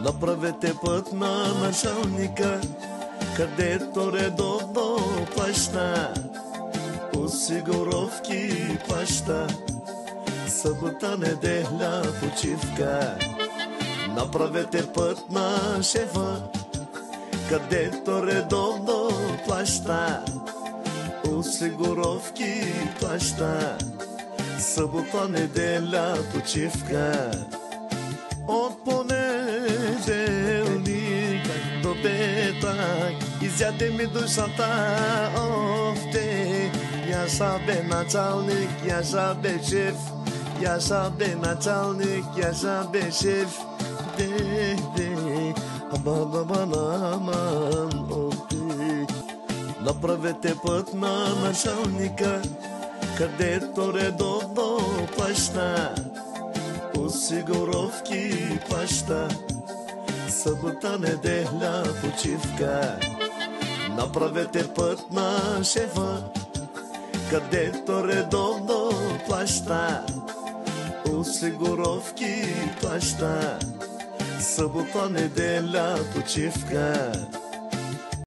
Направете път на началника, където редовно плаща осигуровки плаща, събота, неделя, почивка. Направете път на шефа, където редовно плаща осигуровки плаща, събота, неделя, почивка. От понеделник до петък изяде ми душата, яша бе началник, яша бе шеф, яша бе началник, яша бе шеф. Аман, аман, аман, направете път на началника, където редовно плаща осигуровки плаща, събота, неделя, почивка. Направете път на шефа, където редовно плаща осигуровки плаща, събота, неделя, почивка.